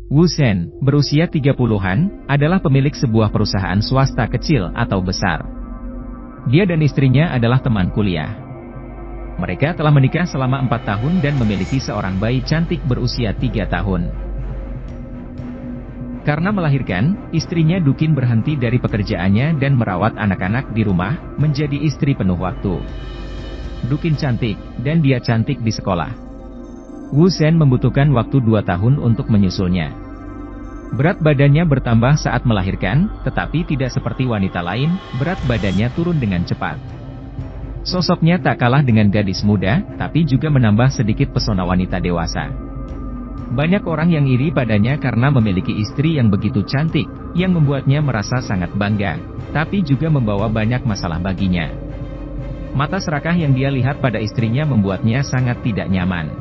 Wu Shen, berusia 30-an, adalah pemilik sebuah perusahaan swasta kecil atau besar. Dia dan istrinya adalah teman kuliah. Mereka telah menikah selama 4 tahun dan memiliki seorang bayi cantik berusia 3 tahun. Karena melahirkan, istrinya Dukin berhenti dari pekerjaannya dan merawat anak-anak di rumah, menjadi istri penuh waktu. Dukin cantik, dan dia cantik di sekolah. Wu Shen membutuhkan waktu 2 tahun untuk menyusulnya. Berat badannya bertambah saat melahirkan, tetapi tidak seperti wanita lain, berat badannya turun dengan cepat. Sosoknya tak kalah dengan gadis muda, tapi juga menambah sedikit pesona wanita dewasa. Banyak orang yang iri padanya karena memiliki istri yang begitu cantik, yang membuatnya merasa sangat bangga, tapi juga membawa banyak masalah baginya. Mata serakah yang dia lihat pada istrinya membuatnya sangat tidak nyaman.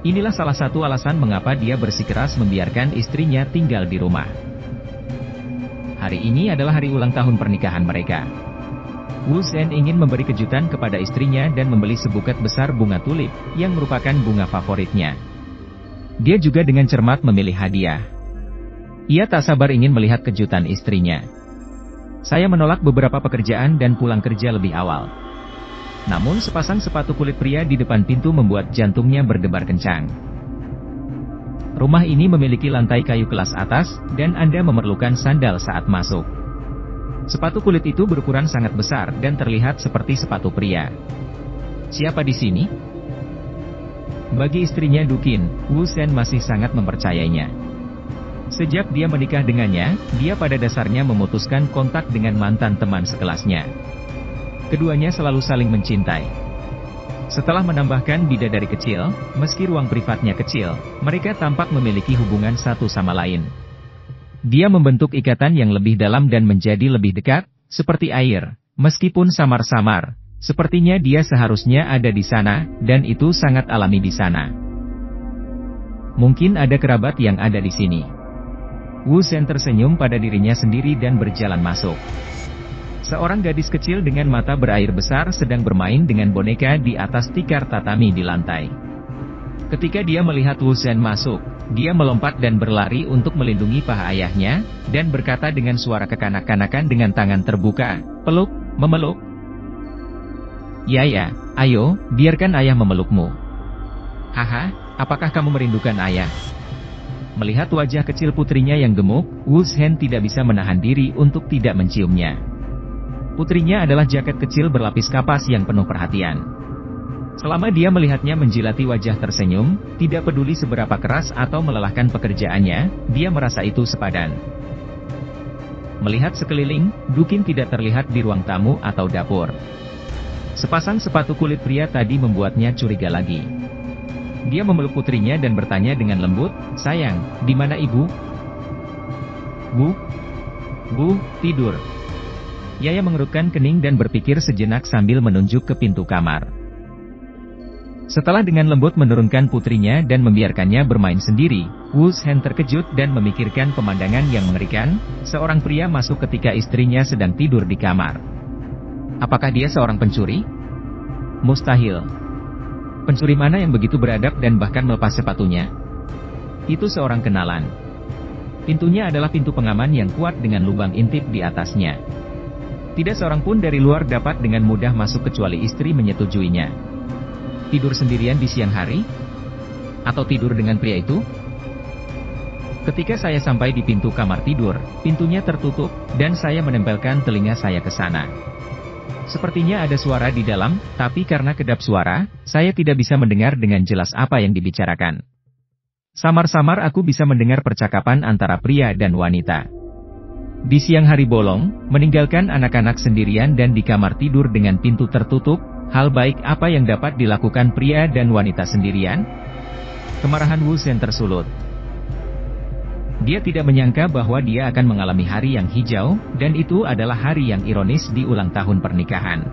Inilah salah satu alasan mengapa dia bersikeras membiarkan istrinya tinggal di rumah. Hari ini adalah hari ulang tahun pernikahan mereka. Wu Shen ingin memberi kejutan kepada istrinya dan membeli sebuket besar bunga tulip, yang merupakan bunga favoritnya. Dia juga dengan cermat memilih hadiah. Ia tak sabar ingin melihat kejutan istrinya. Saya menolak beberapa pekerjaan dan pulang kerja lebih awal. Namun sepasang sepatu kulit pria di depan pintu membuat jantungnya berdebar kencang. Rumah ini memiliki lantai kayu kelas atas, dan Anda memerlukan sandal saat masuk. Sepatu kulit itu berukuran sangat besar dan terlihat seperti sepatu pria. Siapa di sini? Bagi istrinya Dukin, Wu Shen masih sangat mempercayainya. Sejak dia menikah dengannya, dia pada dasarnya memutuskan kontak dengan mantan teman sekelasnya. Keduanya selalu saling mencintai. Setelah menambahkan bidadari kecil, meski ruang privatnya kecil, mereka tampak memiliki hubungan satu sama lain. Dia membentuk ikatan yang lebih dalam dan menjadi lebih dekat, seperti air, meskipun samar-samar. Sepertinya dia seharusnya ada di sana, dan itu sangat alami di sana. Mungkin ada kerabat yang ada di sini. Wu Shen tersenyum pada dirinya sendiri dan berjalan masuk. Seorang gadis kecil dengan mata berair besar sedang bermain dengan boneka di atas tikar tatami di lantai. Ketika dia melihat Wu Shen masuk, dia melompat dan berlari untuk melindungi paha ayahnya, dan berkata dengan suara kekanak-kanakan dengan tangan terbuka, "Peluk, memeluk." "Ya, ayo, biarkan ayah memelukmu." "Haha, apakah kamu merindukan ayah?" Melihat wajah kecil putrinya yang gemuk, Wu Shen tidak bisa menahan diri untuk tidak menciumnya. Putrinya adalah jaket kecil berlapis kapas yang penuh perhatian. Selama dia melihatnya menjilati wajah tersenyum, tidak peduli seberapa keras atau melelahkan pekerjaannya, dia merasa itu sepadan. Melihat sekeliling, Dukin tidak terlihat di ruang tamu atau dapur. Sepasang sepatu kulit pria tadi membuatnya curiga lagi. Dia memeluk putrinya dan bertanya dengan lembut, "Sayang, di mana ibu?" Bu, tidur." Yaya mengerutkan kening dan berpikir sejenak sambil menunjuk ke pintu kamar. Setelah dengan lembut menurunkan putrinya dan membiarkannya bermain sendiri, Wu Shen terkejut dan memikirkan pemandangan yang mengerikan. Seorang pria masuk ketika istrinya sedang tidur di kamar. Apakah dia seorang pencuri? Mustahil. Pencuri mana yang begitu beradab dan bahkan melepas sepatunya? Itu seorang kenalan. Pintunya adalah pintu pengaman yang kuat dengan lubang intip di atasnya. Tidak seorang pun dari luar dapat dengan mudah masuk kecuali istri menyetujuinya. Tidur sendirian di siang hari? Atau tidur dengan pria itu? Ketika saya sampai di pintu kamar tidur, pintunya tertutup, dan saya menempelkan telinga saya ke sana. Sepertinya ada suara di dalam, tapi karena kedap suara, saya tidak bisa mendengar dengan jelas apa yang dibicarakan. Samar-samar aku bisa mendengar percakapan antara pria dan wanita. Di siang hari bolong, meninggalkan anak-anak sendirian dan di kamar tidur dengan pintu tertutup, hal baik apa yang dapat dilakukan pria dan wanita sendirian? Kemarahan Wu Shen tersulut. Dia tidak menyangka bahwa dia akan mengalami hari yang hijau, dan itu adalah hari yang ironis di ulang tahun pernikahan.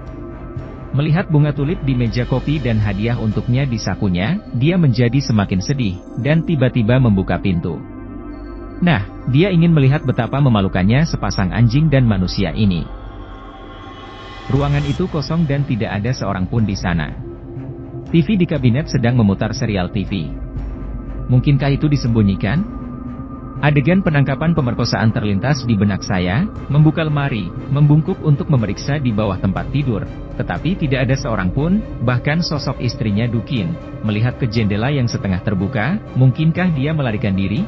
Melihat bunga tulip di meja kopi dan hadiah untuknya di sakunya, dia menjadi semakin sedih, dan tiba-tiba membuka pintu. Nah, dia ingin melihat betapa memalukannya sepasang anjing dan manusia ini. Ruangan itu kosong dan tidak ada seorang pun di sana. TV di kabinet sedang memutar serial TV. Mungkinkah itu disembunyikan? Adegan penangkapan pemerkosaan terlintas di benak saya, membuka lemari, membungkuk untuk memeriksa di bawah tempat tidur, tetapi tidak ada seorang pun, bahkan sosok istrinya Dukin, melihat ke jendela yang setengah terbuka, mungkinkah dia melarikan diri?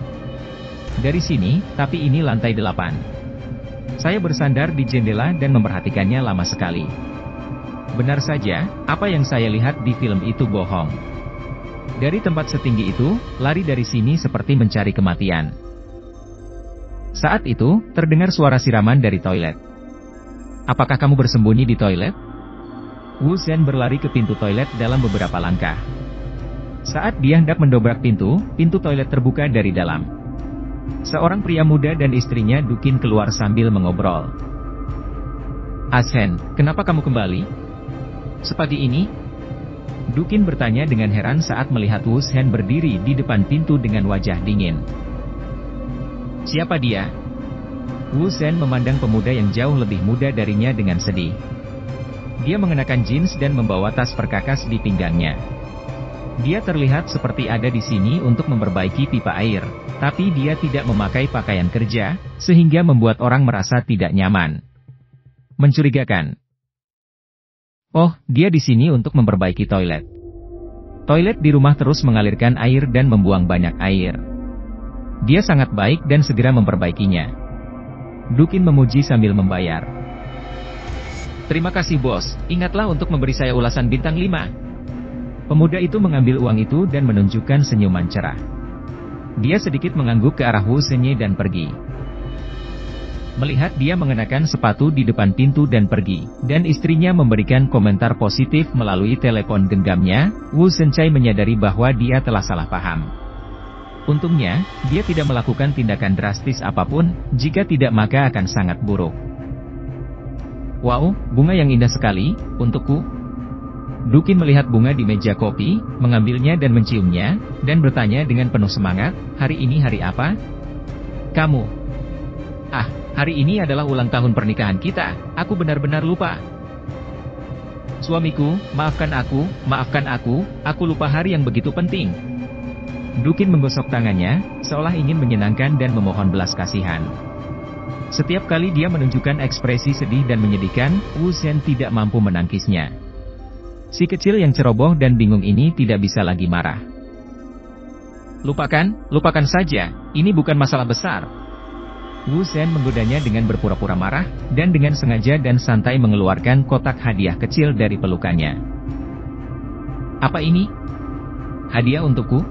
Dari sini, tapi ini lantai 8. Saya bersandar di jendela dan memperhatikannya lama sekali. Benar saja, apa yang saya lihat di film itu bohong. Dari tempat setinggi itu, lari dari sini seperti mencari kematian. Saat itu, terdengar suara siraman dari toilet. Apakah kamu bersembunyi di toilet? Wu Zhen berlari ke pintu toilet dalam beberapa langkah. Saat dia hendak mendobrak pintu toilet terbuka dari dalam. Seorang pria muda dan istrinya Dukin keluar sambil mengobrol. Zhen, kenapa kamu kembali? Sepagi ini? Dukin bertanya dengan heran saat melihat Wu Zhen berdiri di depan pintu dengan wajah dingin. Siapa dia? Wu Zhen memandang pemuda yang jauh lebih muda darinya dengan sedih. Dia mengenakan jeans dan membawa tas perkakas di pinggangnya. Dia terlihat seperti ada di sini untuk memperbaiki pipa air, tapi dia tidak memakai pakaian kerja, sehingga membuat orang merasa tidak nyaman. Mencurigakan. Oh, dia di sini untuk memperbaiki toilet. Toilet di rumah terus mengalirkan air dan membuang banyak air. Dia sangat baik dan segera memperbaikinya. Dukin memuji sambil membayar. Terima kasih bos, ingatlah untuk memberi saya ulasan bintang 5. Pemuda itu mengambil uang itu dan menunjukkan senyuman cerah. Dia sedikit mengangguk ke arah Wu Zhenye dan pergi. Melihat dia mengenakan sepatu di depan pintu dan pergi, dan istrinya memberikan komentar positif melalui telepon genggamnya, Wu Zhenchai menyadari bahwa dia telah salah paham. Untungnya, dia tidak melakukan tindakan drastis apapun, jika tidak maka akan sangat buruk. Wow, bunga yang indah sekali, untukku. Dukin melihat bunga di meja kopi, mengambilnya dan menciumnya, dan bertanya dengan penuh semangat, hari ini hari apa? Kamu. Ah, hari ini adalah ulang tahun pernikahan kita, aku benar-benar lupa. Suamiku, maafkan aku lupa hari yang begitu penting. Dukin menggosok tangannya, seolah ingin menyenangkan dan memohon belas kasihan. Setiap kali dia menunjukkan ekspresi sedih dan menyedihkan, Wu Zhen tidak mampu menangkisnya. Si kecil yang ceroboh dan bingung ini tidak bisa lagi marah. Lupakan saja, ini bukan masalah besar. Wu Zhen menggodanya dengan berpura-pura marah, dan dengan sengaja dan santai mengeluarkan kotak hadiah kecil dari pelukannya. Apa ini? Hadiah untukku?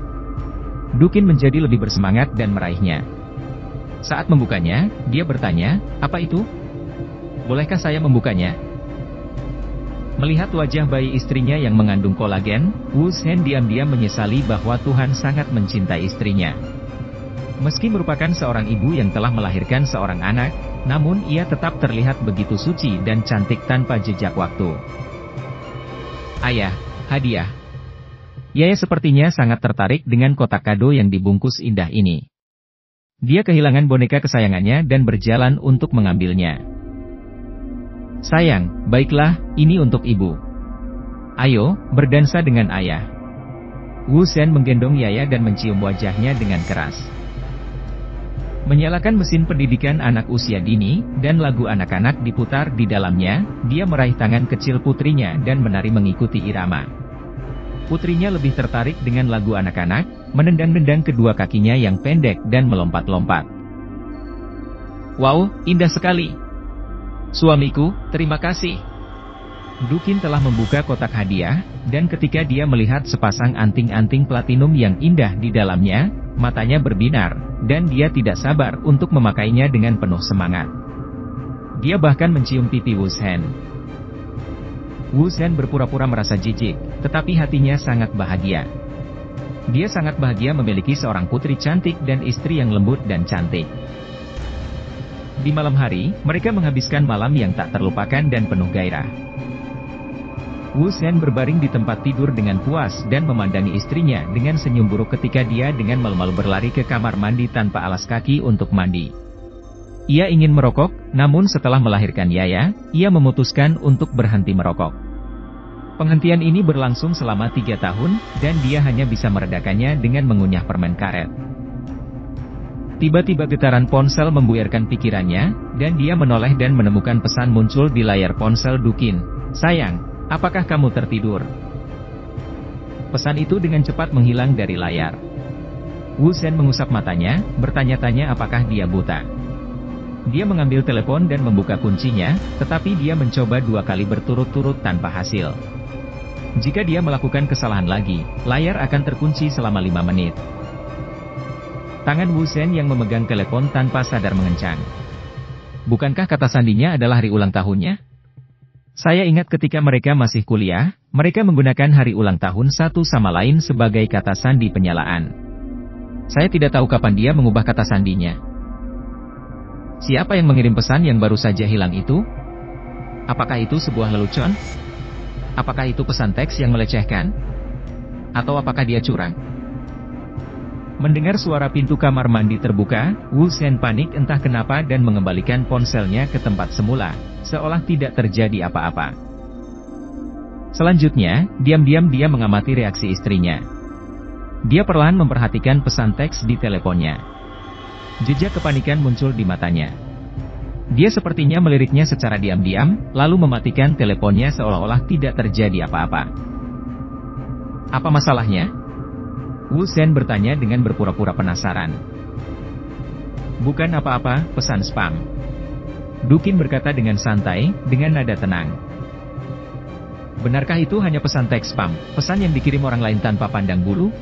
Dukin menjadi lebih bersemangat dan meraihnya. Saat membukanya, dia bertanya, apa itu? Bolehkah saya membukanya? Melihat wajah bayi istrinya yang mengandung kolagen, Wu Zhen diam-diam menyesali bahwa Tuhan sangat mencintai istrinya. Meski merupakan seorang ibu yang telah melahirkan seorang anak, namun ia tetap terlihat begitu suci dan cantik tanpa jejak waktu. Ayah, hadiah. Yaya sepertinya sangat tertarik dengan kotak kado yang dibungkus indah ini. Dia kehilangan boneka kesayangannya dan berjalan untuk mengambilnya. Sayang, baiklah, ini untuk ibu. Ayo, berdansa dengan ayah. Wu Zhen menggendong Yaya dan mencium wajahnya dengan keras. Menyalakan mesin pendidikan anak usia dini, dan lagu anak-anak diputar di dalamnya, dia meraih tangan kecil putrinya dan menari mengikuti irama. Putrinya lebih tertarik dengan lagu anak-anak, menendang-nendang kedua kakinya yang pendek dan melompat-lompat. Wow, indah sekali. Suamiku, terima kasih. Dukin telah membuka kotak hadiah, dan ketika dia melihat sepasang anting-anting platinum yang indah di dalamnya, matanya berbinar, dan dia tidak sabar untuk memakainya dengan penuh semangat. Dia bahkan mencium pipi Wu Zhen. Wu Zhen berpura-pura merasa jijik, tetapi hatinya sangat bahagia. Dia sangat bahagia memiliki seorang putri cantik dan istri yang lembut dan cantik. Di malam hari, mereka menghabiskan malam yang tak terlupakan dan penuh gairah. Wu Zhen berbaring di tempat tidur dengan puas dan memandangi istrinya dengan senyum buruk ketika dia dengan malu-malu berlari ke kamar mandi tanpa alas kaki untuk mandi. Ia ingin merokok, namun setelah melahirkan Yaya, ia memutuskan untuk berhenti merokok. Penghentian ini berlangsung selama 3 tahun, dan dia hanya bisa meredakannya dengan mengunyah permen karet. Tiba-tiba getaran ponsel membuyarkan pikirannya, dan dia menoleh dan menemukan pesan muncul di layar ponsel Dukin. "Sayang, apakah kamu tertidur?" Pesan itu dengan cepat menghilang dari layar. Wu Shen mengusap matanya, bertanya-tanya apakah dia buta. Dia mengambil telepon dan membuka kuncinya, tetapi dia mencoba 2 kali berturut-turut tanpa hasil. Jika dia melakukan kesalahan lagi, layar akan terkunci selama 5 menit. Tangan Wu Shen yang memegang telepon tanpa sadar mengencang. Bukankah kata sandinya adalah hari ulang tahunnya? Saya ingat ketika mereka masih kuliah, mereka menggunakan hari ulang tahun satu sama lain sebagai kata sandi penyalaan. Saya tidak tahu kapan dia mengubah kata sandinya. Siapa yang mengirim pesan yang baru saja hilang itu? Apakah itu sebuah lelucon? Apakah itu pesan teks yang melecehkan? Atau apakah dia curang? Mendengar suara pintu kamar mandi terbuka, Wu Shen panik entah kenapa dan mengembalikan ponselnya ke tempat semula, seolah tidak terjadi apa-apa. Selanjutnya, diam-diam dia mengamati reaksi istrinya. Dia perlahan memperhatikan pesan teks di teleponnya. Jejak kepanikan muncul di matanya. Dia sepertinya meliriknya secara diam-diam, lalu mematikan teleponnya seolah-olah tidak terjadi apa-apa. "Apa masalahnya?" Wu Shen bertanya dengan berpura-pura penasaran. "Bukan apa-apa, pesan spam," Dukin berkata dengan santai, dengan nada tenang. "Benarkah itu hanya pesan teks spam, pesan yang dikirim orang lain tanpa pandang bulu?"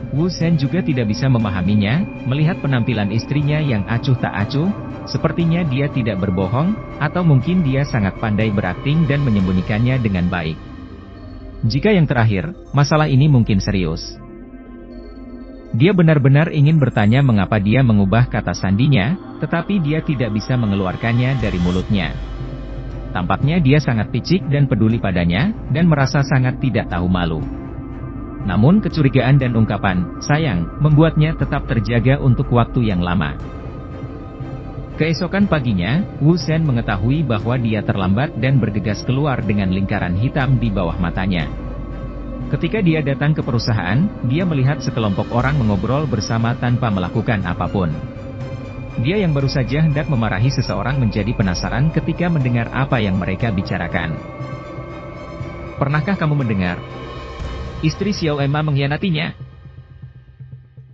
Wu Shen juga tidak bisa memahaminya, melihat penampilan istrinya yang acuh tak acuh, sepertinya dia tidak berbohong, atau mungkin dia sangat pandai berakting dan menyembunyikannya dengan baik. Jika yang terakhir, masalah ini mungkin serius. Dia benar-benar ingin bertanya mengapa dia mengubah kata sandinya, tetapi dia tidak bisa mengeluarkannya dari mulutnya. Tampaknya dia sangat picik dan peduli padanya, dan merasa sangat tidak tahu malu. Namun kecurigaan dan ungkapan, "sayang," membuatnya tetap terjaga untuk waktu yang lama. Keesokan paginya, Wu Shen mengetahui bahwa dia terlambat dan bergegas keluar dengan lingkaran hitam di bawah matanya. Ketika dia datang ke perusahaan, dia melihat sekelompok orang mengobrol bersama tanpa melakukan apapun. Dia yang baru saja hendak memarahi seseorang menjadi penasaran ketika mendengar apa yang mereka bicarakan. "Pernahkah kamu mendengar istri Xiao Emma mengkhianatinya?"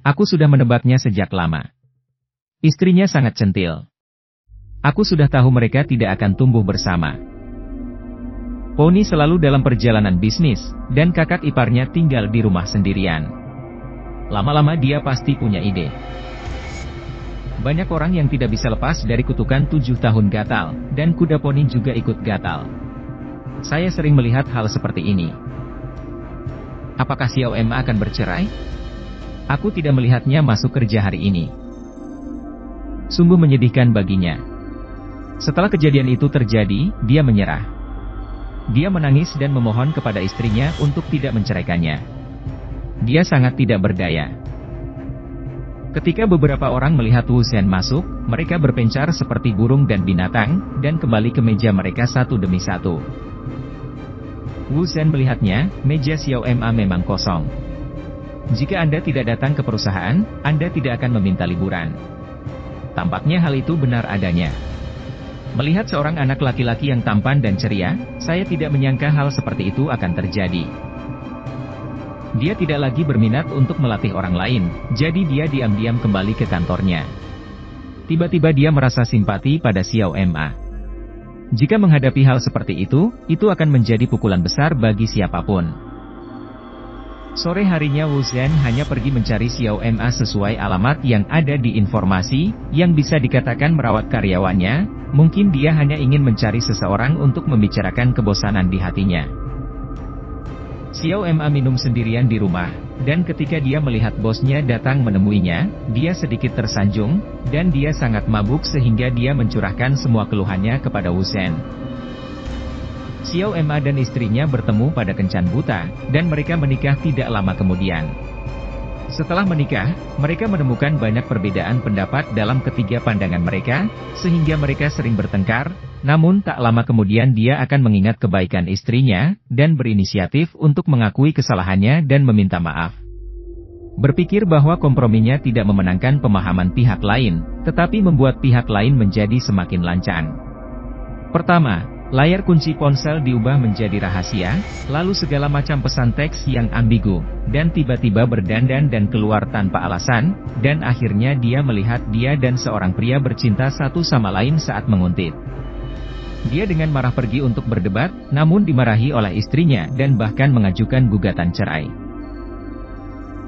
"Aku sudah menebaknya sejak lama. Istrinya sangat centil. Aku sudah tahu mereka tidak akan tumbuh bersama. Pony selalu dalam perjalanan bisnis, dan kakak iparnya tinggal di rumah sendirian. Lama-lama dia pasti punya ide." Banyak orang yang tidak bisa lepas dari kutukan 7 tahun gatal, dan kuda poni juga ikut gatal. Saya sering melihat hal seperti ini. Apakah Xiao Emma akan bercerai? Aku tidak melihatnya masuk kerja hari ini. Sungguh menyedihkan baginya. Setelah kejadian itu terjadi, dia menyerah. Dia menangis dan memohon kepada istrinya untuk tidak menceraikannya. Dia sangat tidak berdaya. Ketika beberapa orang melihat Wu Shen masuk, mereka berpencar seperti burung dan binatang, dan kembali ke meja mereka satu demi satu. Wu Shen melihatnya, meja Xiao Emma memang kosong. Jika Anda tidak datang ke perusahaan, Anda tidak akan meminta liburan. Tampaknya hal itu benar adanya. Melihat seorang anak laki-laki yang tampan dan ceria, saya tidak menyangka hal seperti itu akan terjadi. Dia tidak lagi berminat untuk melatih orang lain, jadi dia diam-diam kembali ke kantornya. Tiba-tiba dia merasa simpati pada Xiao Emma. Jika menghadapi hal seperti itu akan menjadi pukulan besar bagi siapapun. Sore harinya Wu Shen hanya pergi mencari Xiao Emma sesuai alamat yang ada di informasi, yang bisa dikatakan merawat karyawannya. Mungkin dia hanya ingin mencari seseorang untuk membicarakan kebosanan di hatinya. Xiao Emma minum sendirian di rumah, dan ketika dia melihat bosnya datang menemuinya, dia sedikit tersanjung, dan dia sangat mabuk sehingga dia mencurahkan semua keluhannya kepada Wu Shen. Xiao Emma dan istrinya bertemu pada kencan buta, dan mereka menikah tidak lama kemudian. Setelah menikah, mereka menemukan banyak perbedaan pendapat dalam ketiga pandangan mereka, sehingga mereka sering bertengkar, namun tak lama kemudian dia akan mengingat kebaikan istrinya, dan berinisiatif untuk mengakui kesalahannya dan meminta maaf. Berpikir bahwa komprominya tidak memenangkan pemahaman pihak lain, tetapi membuat pihak lain menjadi semakin lancang. Pertama, layar kunci ponsel diubah menjadi rahasia, lalu segala macam pesan teks yang ambigu, dan tiba-tiba berdandan dan keluar tanpa alasan, dan akhirnya dia melihat dia dan seorang pria bercinta satu sama lain saat menguntit. Dia dengan marah pergi untuk berdebat, namun dimarahi oleh istrinya dan bahkan mengajukan gugatan cerai.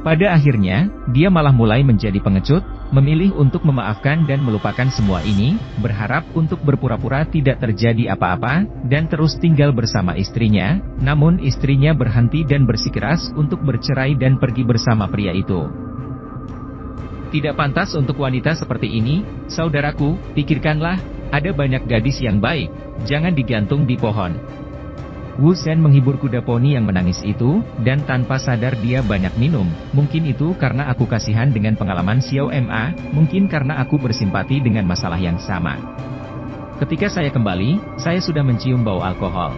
Pada akhirnya, dia malah mulai menjadi pengecut, memilih untuk memaafkan dan melupakan semua ini, berharap untuk berpura-pura tidak terjadi apa-apa, dan terus tinggal bersama istrinya, namun istrinya berhenti dan bersikeras untuk bercerai dan pergi bersama pria itu. Tidak pantas untuk wanita seperti ini, saudaraku, pikirkanlah, ada banyak gadis yang baik, jangan digantung di pohon. Wu Shen menghibur kuda poni yang menangis itu, dan tanpa sadar dia banyak minum, mungkin itu karena aku kasihan dengan pengalaman Xiao Ma, mungkin karena aku bersimpati dengan masalah yang sama. Ketika saya kembali, saya sudah mencium bau alkohol.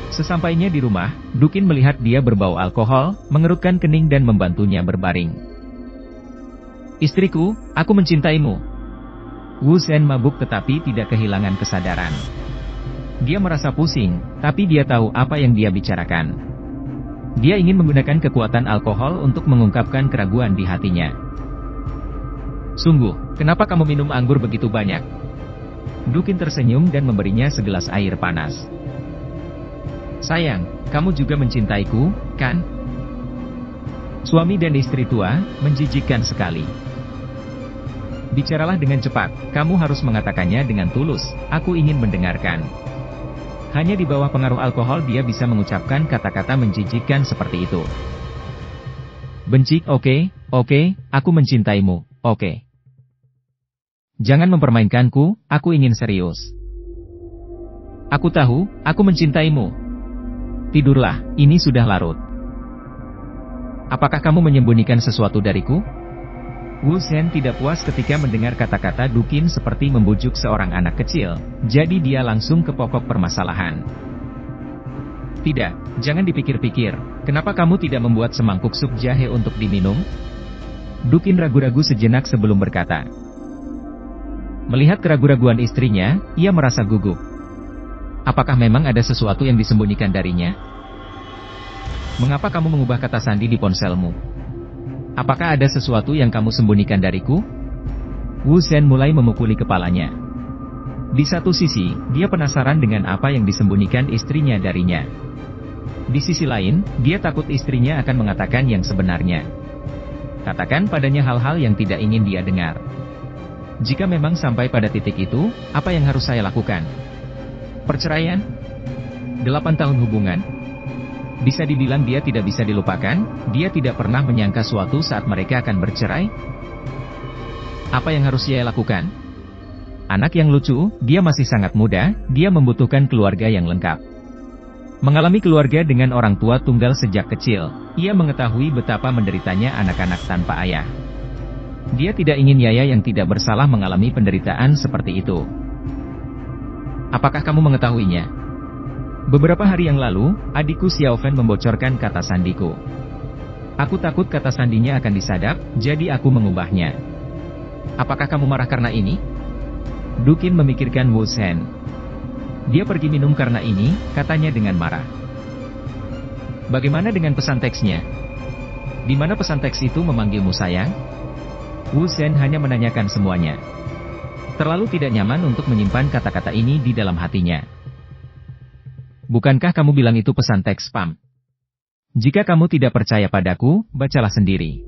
Sesampainya di rumah, Dukin melihat dia berbau alkohol, mengerutkan kening dan membantunya berbaring. Istriku, aku mencintaimu. Wu Shen mabuk tetapi tidak kehilangan kesadaran. Dia merasa pusing, tapi dia tahu apa yang dia bicarakan. Dia ingin menggunakan kekuatan alkohol untuk mengungkapkan keraguan di hatinya. Sungguh, kenapa kamu minum anggur begitu banyak? Dukin tersenyum dan memberinya segelas air panas. Sayang, kamu juga mencintaiku, kan? Suami dan istri tua, menjijikkan sekali. Bicaralah dengan cepat, kamu harus mengatakannya dengan tulus, aku ingin mendengarkan. Hanya di bawah pengaruh alkohol dia bisa mengucapkan kata-kata menjijikkan seperti itu. Benci, oke, aku mencintaimu, oke. Jangan mempermainkanku, aku ingin serius. Aku tahu, aku mencintaimu. Tidurlah, ini sudah larut. Apakah kamu menyembunyikan sesuatu dariku? Wu Shen tidak puas ketika mendengar kata-kata Dukin seperti membujuk seorang anak kecil, jadi dia langsung ke pokok permasalahan. Tidak, jangan dipikir-pikir, kenapa kamu tidak membuat semangkuk sup jahe untuk diminum? Dukin ragu-ragu sejenak sebelum berkata. Melihat keraguan-raguan istrinya, ia merasa gugup. Apakah memang ada sesuatu yang disembunyikan darinya? Mengapa kamu mengubah kata sandi di ponselmu? Apakah ada sesuatu yang kamu sembunyikan dariku? Wu Shen mulai memukuli kepalanya. Di satu sisi, dia penasaran dengan apa yang disembunyikan istrinya darinya. Di sisi lain, dia takut istrinya akan mengatakan yang sebenarnya. Katakan padanya hal-hal yang tidak ingin dia dengar. Jika memang sampai pada titik itu, apa yang harus saya lakukan? Perceraian? 8 tahun hubungan? Bisa dibilang dia tidak bisa dilupakan, dia tidak pernah menyangka suatu saat mereka akan bercerai. Apa yang harus dia lakukan? Anak yang lucu, dia masih sangat muda, dia membutuhkan keluarga yang lengkap. Mengalami keluarga dengan orang tua tunggal sejak kecil, ia mengetahui betapa menderitanya anak-anak tanpa ayah. Dia tidak ingin Yaya yang tidak bersalah mengalami penderitaan seperti itu. Apakah kamu mengetahuinya? Beberapa hari yang lalu, adikku Xiaofen membocorkan kata sandiku. Aku takut kata sandinya akan disadap, jadi aku mengubahnya. Apakah kamu marah karena ini? Dukin memikirkan Wu Shen. Dia pergi minum karena ini, katanya dengan marah. Bagaimana dengan pesan teksnya? Di mana pesan teks itu memanggilmu sayang? Wu Shen hanya menanyakan semuanya. Terlalu tidak nyaman untuk menyimpan kata-kata ini di dalam hatinya. Bukankah kamu bilang itu pesan teks spam? Jika kamu tidak percaya padaku, bacalah sendiri.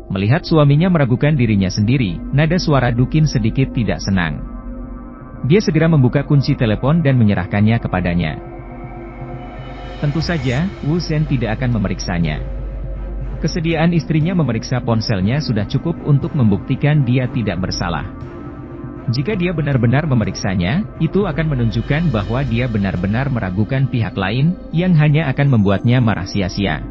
Melihat suaminya meragukan dirinya sendiri, nada suara Dukin sedikit tidak senang. Dia segera membuka kunci telepon dan menyerahkannya kepadanya. Tentu saja, Wu Shen tidak akan memeriksanya. Kesediaan istrinya memeriksa ponselnya sudah cukup untuk membuktikan dia tidak bersalah. Jika dia benar-benar memeriksanya, itu akan menunjukkan bahwa dia benar-benar meragukan pihak lain, yang hanya akan membuatnya marah sia-sia.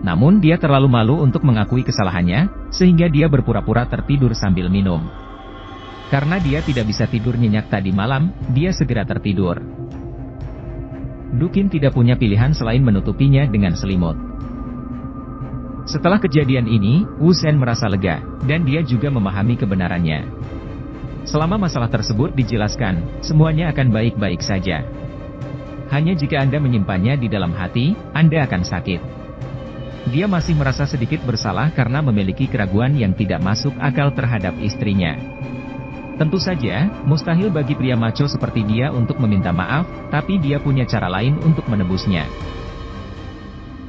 Namun dia terlalu malu untuk mengakui kesalahannya, sehingga dia berpura-pura tertidur sambil minum. Karena dia tidak bisa tidur nyenyak tadi malam, dia segera tertidur. Dukin tidak punya pilihan selain menutupinya dengan selimut. Setelah kejadian ini, Wu Shen merasa lega, dan dia juga memahami kebenarannya. Selama masalah tersebut dijelaskan, semuanya akan baik-baik saja. Hanya jika Anda menyimpannya di dalam hati, Anda akan sakit. Dia masih merasa sedikit bersalah karena memiliki keraguan yang tidak masuk akal terhadap istrinya. Tentu saja, mustahil bagi pria maco seperti dia untuk meminta maaf, tapi dia punya cara lain untuk menebusnya.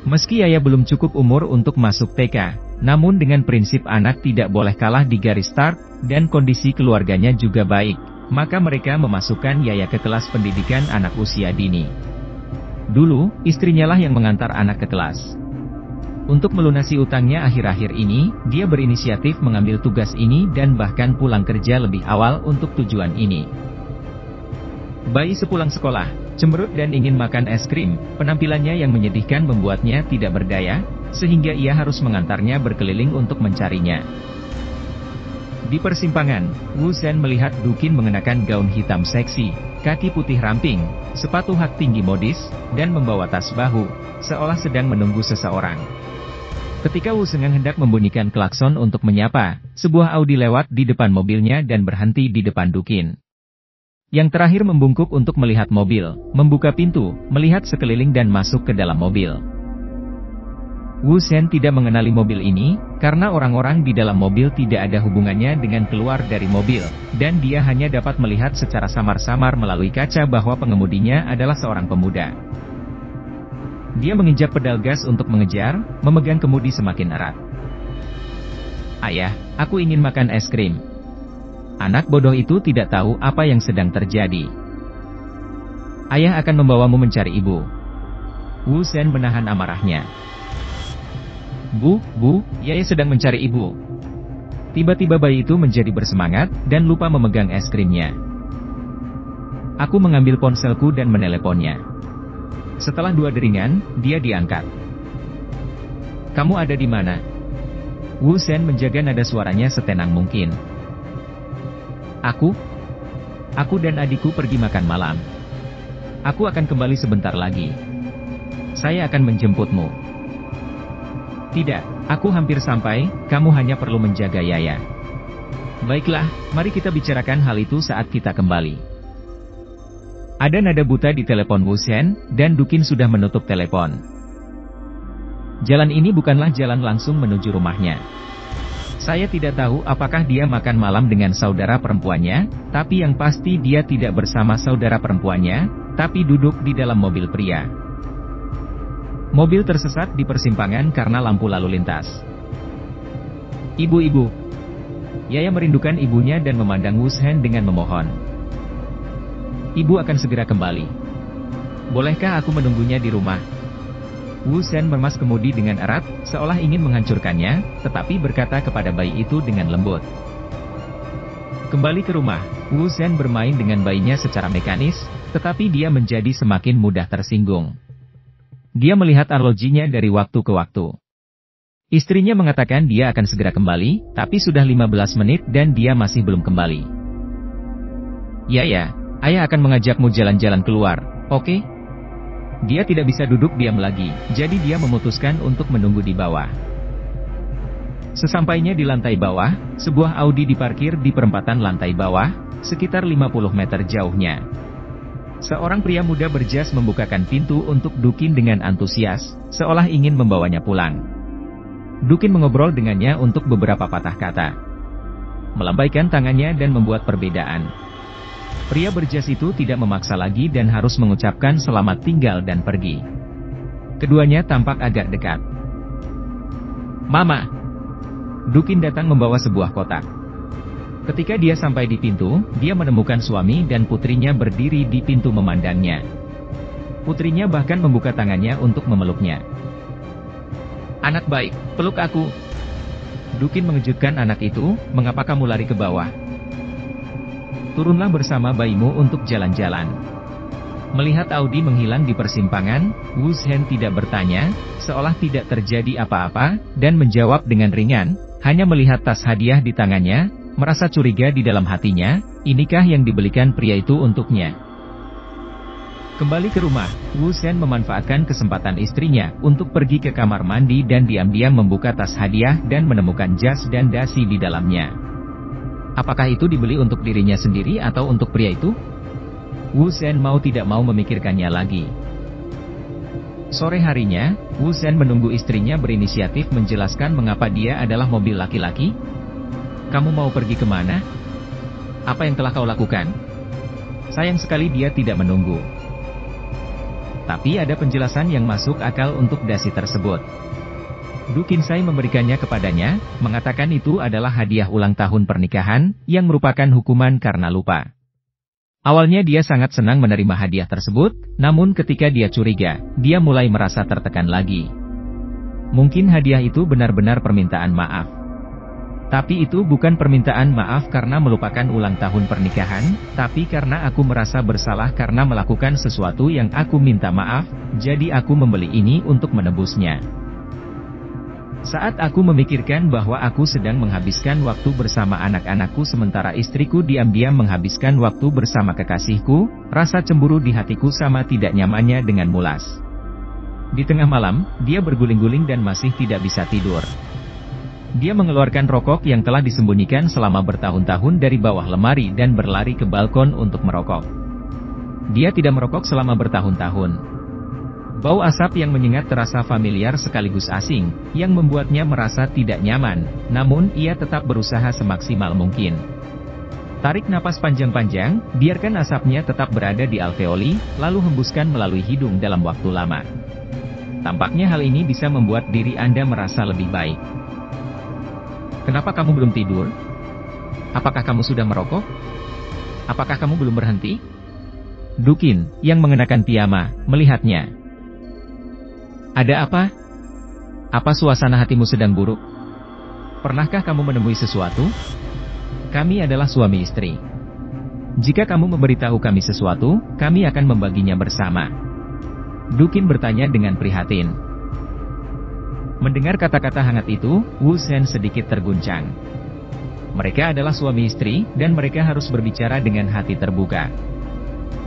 Meski Yaya belum cukup umur untuk masuk TK, namun dengan prinsip anak tidak boleh kalah di garis start, dan kondisi keluarganya juga baik, maka mereka memasukkan Yaya ke kelas pendidikan anak usia dini. Dulu, istrinya lah yang mengantar anak ke kelas. Untuk melunasi utangnya akhir-akhir ini, dia berinisiatif mengambil tugas ini dan bahkan pulang kerja lebih awal untuk tujuan ini. Bayi sepulang sekolah, cemberut dan ingin makan es krim, penampilannya yang menyedihkan membuatnya tidak berdaya, sehingga ia harus mengantarnya berkeliling untuk mencarinya. Di persimpangan, Wu Shen melihat Dukin mengenakan gaun hitam seksi, kaki putih ramping, sepatu hak tinggi modis, dan membawa tas bahu, seolah sedang menunggu seseorang. Ketika Wu Shen hendak membunyikan klakson untuk menyapa, sebuah Audi lewat di depan mobilnya dan berhenti di depan Dukin. Yang terakhir membungkuk untuk melihat mobil, membuka pintu, melihat sekeliling dan masuk ke dalam mobil. Wu Shen tidak mengenali mobil ini, karena orang-orang di dalam mobil tidak ada hubungannya dengan keluar dari mobil, dan dia hanya dapat melihat secara samar-samar melalui kaca bahwa pengemudinya adalah seorang pemuda. Dia menginjak pedal gas untuk mengejar, memegang kemudi semakin erat. "Ayah, aku ingin makan es krim." Anak bodoh itu tidak tahu apa yang sedang terjadi. "Ayah akan membawamu mencari ibu." Wu Shen menahan amarahnya. Bu, Yaya sedang mencari ibu." Tiba-tiba bayi itu menjadi bersemangat, dan lupa memegang es krimnya. "Aku mengambil ponselku dan meneleponnya." Setelah 2 deringan, dia diangkat. "Kamu ada di mana?" Wu Shen menjaga nada suaranya setenang mungkin. Aku dan adikku pergi makan malam. Aku akan kembali sebentar lagi. Saya akan menjemputmu." "Tidak, aku hampir sampai, kamu hanya perlu menjaga Yaya." "Baiklah, mari kita bicarakan hal itu saat kita kembali." Ada nada buta di telepon Wu Shen, dan Dukin sudah menutup telepon. Jalan ini bukanlah jalan langsung menuju rumahnya. Saya tidak tahu apakah dia makan malam dengan saudara perempuannya, tapi yang pasti dia tidak bersama saudara perempuannya, tapi duduk di dalam mobil pria. Mobil tersesat di persimpangan karena lampu lalu lintas. "Ibu-ibu." Yaya merindukan ibunya dan memandang Wu Shen dengan memohon. "Ibu akan segera kembali. Bolehkah aku menunggunya di rumah?" Wu Shen meremas kemudi dengan erat, seolah ingin menghancurkannya, tetapi berkata kepada bayi itu dengan lembut. Kembali ke rumah, Wu Shen bermain dengan bayinya secara mekanis, tetapi dia menjadi semakin mudah tersinggung. Dia melihat arlojinya dari waktu ke waktu. Istrinya mengatakan dia akan segera kembali, tapi sudah 15 menit dan dia masih belum kembali. "Yaya, Ayah akan mengajakmu jalan-jalan keluar, oke?" Dia tidak bisa duduk diam lagi, jadi dia memutuskan untuk menunggu di bawah. Sesampainya di lantai bawah, sebuah Audi diparkir di perempatan lantai bawah, sekitar 50 meter jauhnya. Seorang pria muda berjas membukakan pintu untuk Dukin dengan antusias, seolah ingin membawanya pulang. Dukin mengobrol dengannya untuk beberapa patah kata. Melambaikan tangannya dan membuat perbedaan. Pria berjas itu tidak memaksa lagi dan harus mengucapkan selamat tinggal dan pergi. Keduanya tampak agak dekat. "Mama." Dukin datang membawa sebuah kotak. Ketika dia sampai di pintu, dia menemukan suami dan putrinya berdiri di pintu memandangnya. Putrinya bahkan membuka tangannya untuk memeluknya. "Anak baik, peluk aku." Dukin mengejutkan anak itu, "Mengapa kamu lari ke bawah? Turunlah bersama bayimu untuk jalan-jalan." Melihat Audi menghilang di persimpangan, Wu Shen tidak bertanya, seolah tidak terjadi apa-apa, dan menjawab dengan ringan, hanya melihat tas hadiah di tangannya, merasa curiga di dalam hatinya, inikah yang dibelikan pria itu untuknya? Kembali ke rumah, Wu Shen memanfaatkan kesempatan istrinya untuk pergi ke kamar mandi dan diam-diam membuka tas hadiah dan menemukan jas dan dasi di dalamnya. Apakah itu dibeli untuk dirinya sendiri atau untuk pria itu? Wu Shen mau tidak mau memikirkannya lagi. Sore harinya, Wu Shen menunggu istrinya berinisiatif menjelaskan mengapa dia adalah mobil laki-laki. Kamu mau pergi kemana? Apa yang telah kau lakukan? Sayang sekali dia tidak menunggu. Tapi ada penjelasan yang masuk akal untuk dasi tersebut. Du Qinsai memberikannya kepadanya, mengatakan itu adalah hadiah ulang tahun pernikahan, yang merupakan hukuman karena lupa. Awalnya dia sangat senang menerima hadiah tersebut, namun ketika dia curiga, dia mulai merasa tertekan lagi. Mungkin hadiah itu benar-benar permintaan maaf. Tapi itu bukan permintaan maaf karena melupakan ulang tahun pernikahan, tapi karena aku merasa bersalah karena melakukan sesuatu yang aku minta maaf, jadi aku membeli ini untuk menebusnya. Saat aku memikirkan bahwa aku sedang menghabiskan waktu bersama anak-anakku sementara istriku diam-diam menghabiskan waktu bersama kekasihku, rasa cemburu di hatiku sama tidak nyamannya dengan mulas. Di tengah malam, dia berguling-guling dan masih tidak bisa tidur. Dia mengeluarkan rokok yang telah disembunyikan selama bertahun-tahun dari bawah lemari dan berlari ke balkon untuk merokok. Dia tidak merokok selama bertahun-tahun. Bau asap yang menyengat terasa familiar sekaligus asing, yang membuatnya merasa tidak nyaman, namun ia tetap berusaha semaksimal mungkin. Tarik napas panjang-panjang, biarkan asapnya tetap berada di alveoli, lalu hembuskan melalui hidung dalam waktu lama. Tampaknya hal ini bisa membuat diri Anda merasa lebih baik. Kenapa kamu belum tidur? Apakah kamu sudah merokok? Apakah kamu belum berhenti? Du Qin, yang mengenakan piyama, melihatnya. Ada apa? Apa suasana hatimu sedang buruk? Pernahkah kamu menemui sesuatu? Kami adalah suami istri. Jika kamu memberitahu kami sesuatu, kami akan membaginya bersama. Du Qin bertanya dengan prihatin. Mendengar kata-kata hangat itu, Wu Shen sedikit terguncang. Mereka adalah suami istri, dan mereka harus berbicara dengan hati terbuka.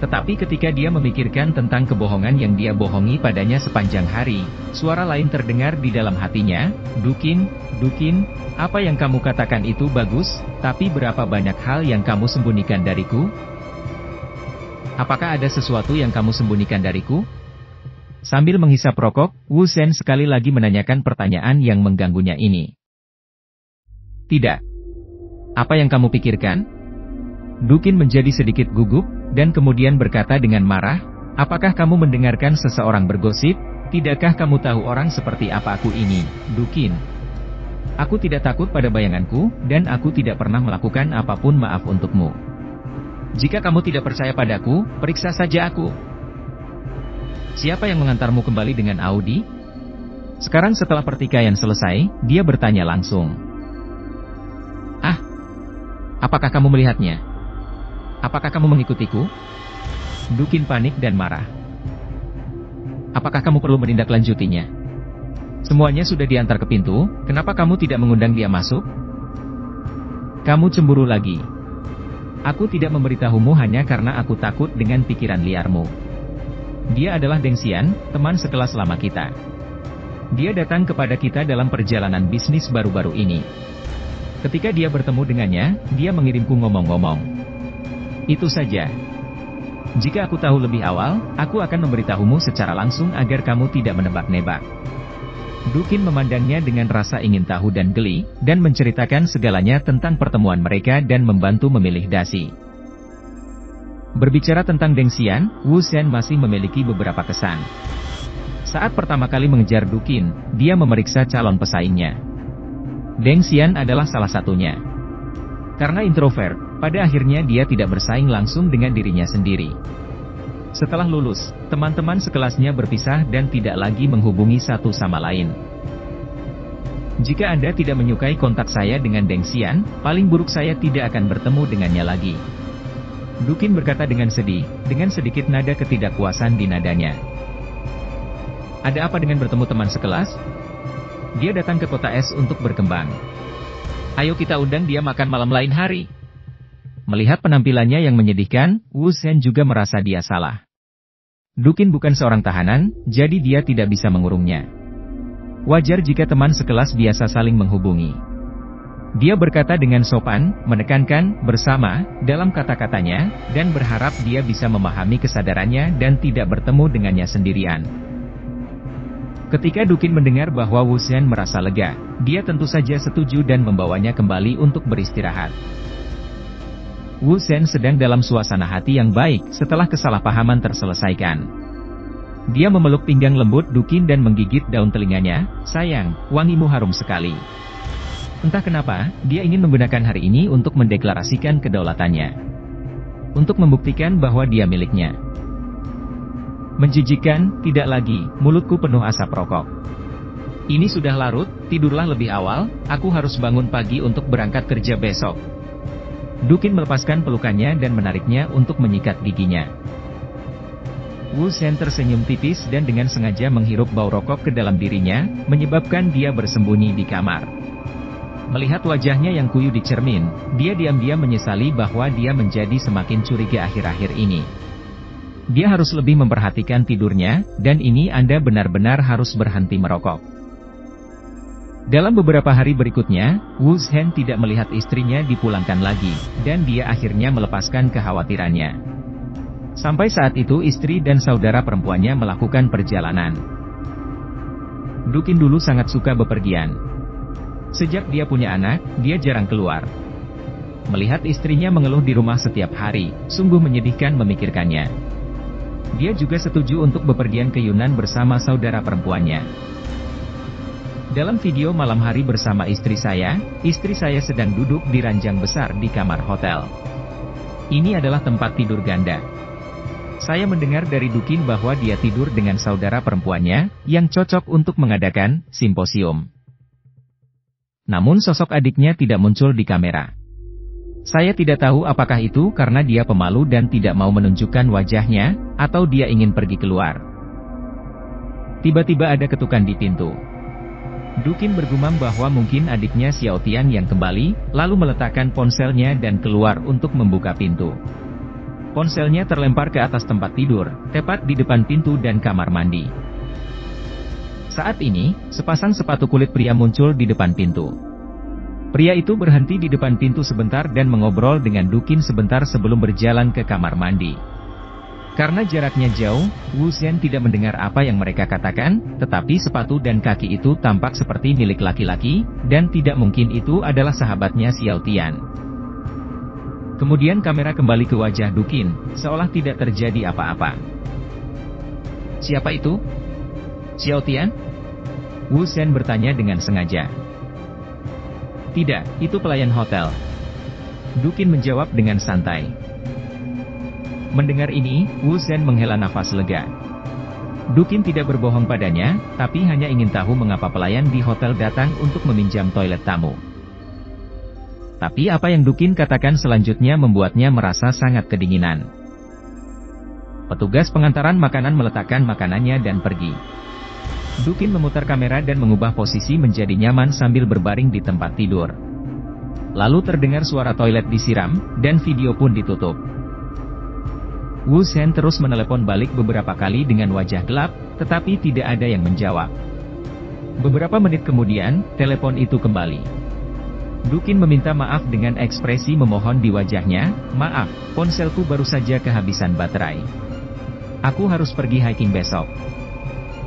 Tetapi ketika dia memikirkan tentang kebohongan yang dia bohongi padanya sepanjang hari, suara lain terdengar di dalam hatinya, Du Qin, apa yang kamu katakan itu bagus, tapi berapa banyak hal yang kamu sembunyikan dariku? Apakah ada sesuatu yang kamu sembunyikan dariku? Sambil menghisap rokok, Wu Shen sekali lagi menanyakan pertanyaan yang mengganggunya ini. Tidak. Apa yang kamu pikirkan? Du Qin menjadi sedikit gugup, dan kemudian berkata dengan marah, apakah kamu mendengarkan seseorang bergosip? Tidakkah kamu tahu orang seperti apa aku ini, Du Qin? Aku tidak takut pada bayanganku, dan aku tidak pernah melakukan apapun maaf untukmu. Jika kamu tidak percaya padaku, periksa saja aku. Siapa yang mengantarmu kembali dengan Audi? Sekarang setelah pertikaian selesai, dia bertanya langsung. Ah, apakah kamu melihatnya? Apakah kamu mengikutiku? Du Qin panik dan marah. Apakah kamu perlu menindaklanjutinya? Semuanya sudah diantar ke pintu, kenapa kamu tidak mengundang dia masuk? Kamu cemburu lagi. Aku tidak memberitahumu hanya karena aku takut dengan pikiran liarmu. Dia adalah Deng Xian, teman sekelas lama kita. Dia datang kepada kita dalam perjalanan bisnis baru-baru ini. Ketika dia bertemu dengannya, dia mengirimku ngomong-ngomong. Itu saja. Jika aku tahu lebih awal, aku akan memberitahumu secara langsung agar kamu tidak menebak-nebak. Du Qin memandangnya dengan rasa ingin tahu dan geli, dan menceritakan segalanya tentang pertemuan mereka dan membantu memilih dasi. Berbicara tentang Deng Xian, Wu Shen masih memiliki beberapa kesan. Saat pertama kali mengejar Du Qin, dia memeriksa calon pesaingnya. Deng Xian adalah salah satunya. Karena introvert, pada akhirnya dia tidak bersaing langsung dengan dirinya sendiri. Setelah lulus, teman-teman sekelasnya berpisah dan tidak lagi menghubungi satu sama lain. Jika Anda tidak menyukai kontak saya dengan Deng Xian, paling buruk saya tidak akan bertemu dengannya lagi. Du Qin berkata dengan sedih, dengan sedikit nada ketidakpuasan di nadanya. Ada apa dengan bertemu teman sekelas? Dia datang ke kota es untuk berkembang. Ayo kita undang dia makan malam lain hari. Melihat penampilannya yang menyedihkan, Wu Shen juga merasa dia salah. Dukin bukan seorang tahanan, jadi dia tidak bisa mengurungnya. Wajar jika teman sekelas biasa saling menghubungi. Dia berkata dengan sopan, menekankan, bersama, dalam kata-katanya, dan berharap dia bisa memahami kesadarannya dan tidak bertemu dengannya sendirian. Ketika Dukin mendengar bahwa Wu Zhen merasa lega, dia tentu saja setuju dan membawanya kembali untuk beristirahat. Wu Zhen sedang dalam suasana hati yang baik setelah kesalahpahaman terselesaikan. Dia memeluk pinggang lembut Dukin dan menggigit daun telinganya. "Sayang, wangimu harum sekali." Entah kenapa, dia ingin menggunakan hari ini untuk mendeklarasikan kedaulatannya. Untuk membuktikan bahwa dia miliknya. Menjijikkan, tidak lagi, mulutku penuh asap rokok. Ini sudah larut, tidurlah lebih awal, aku harus bangun pagi untuk berangkat kerja besok. Dukin melepaskan pelukannya dan menariknya untuk menyikat giginya. Wu Zhen tersenyum tipis dan dengan sengaja menghirup bau rokok ke dalam dirinya, menyebabkan dia bersembunyi di kamar. Melihat wajahnya yang kuyu di cermin, dia diam-diam menyesali bahwa dia menjadi semakin curiga akhir-akhir ini. Dia harus lebih memperhatikan tidurnya, dan ini Anda benar-benar harus berhenti merokok. Dalam beberapa hari berikutnya, Wu Zhen tidak melihat istrinya dipulangkan lagi, dan dia akhirnya melepaskan kekhawatirannya. Sampai saat itu istri dan saudara perempuannya melakukan perjalanan. Dukin dulu sangat suka bepergian. Sejak dia punya anak, dia jarang keluar. Melihat istrinya mengeluh di rumah setiap hari, sungguh menyedihkan memikirkannya. Dia juga setuju untuk bepergian ke Yunan bersama saudara perempuannya. Dalam video malam hari bersama istri saya sedang duduk di ranjang besar di kamar hotel. Ini adalah tempat tidur ganda. Saya mendengar dari Dukin bahwa dia tidur dengan saudara perempuannya, yang cocok untuk mengadakan simposium. Namun sosok adiknya tidak muncul di kamera. Saya tidak tahu apakah itu karena dia pemalu dan tidak mau menunjukkan wajahnya, atau dia ingin pergi keluar. Tiba-tiba ada ketukan di pintu. Dukin bergumam bahwa mungkin adiknya Xiao Tian yang kembali, lalu meletakkan ponselnya dan keluar untuk membuka pintu. Ponselnya terlempar ke atas tempat tidur, tepat di depan pintu dan kamar mandi. Saat ini, sepasang sepatu kulit pria muncul di depan pintu. Pria itu berhenti di depan pintu sebentar dan mengobrol dengan Dukin sebentar sebelum berjalan ke kamar mandi. Karena jaraknya jauh, Wu Zhen tidak mendengar apa yang mereka katakan, tetapi sepatu dan kaki itu tampak seperti milik laki-laki, dan tidak mungkin itu adalah sahabatnya Xiao Tian. Kemudian kamera kembali ke wajah Dukin, seolah tidak terjadi apa-apa. "Siapa itu? Xiao Tian?" Wu Zhen bertanya dengan sengaja. "Tidak, itu pelayan hotel." Dukin menjawab dengan santai. Mendengar ini, Wu Zhen menghela nafas lega. Dukin tidak berbohong padanya, tapi hanya ingin tahu mengapa pelayan di hotel datang untuk meminjam toilet tamu. Tapi apa yang Dukin katakan selanjutnya membuatnya merasa sangat kedinginan. Petugas pengantaran makanan meletakkan makanannya dan pergi. Dukin memutar kamera dan mengubah posisi menjadi nyaman sambil berbaring di tempat tidur. Lalu terdengar suara toilet disiram, dan video pun ditutup. Wu Zhen terus menelepon balik beberapa kali dengan wajah gelap, tetapi tidak ada yang menjawab. Beberapa menit kemudian, telepon itu kembali. Dukin meminta maaf dengan ekspresi memohon di wajahnya. "Maaf, ponselku baru saja kehabisan baterai. Aku harus pergi hiking besok.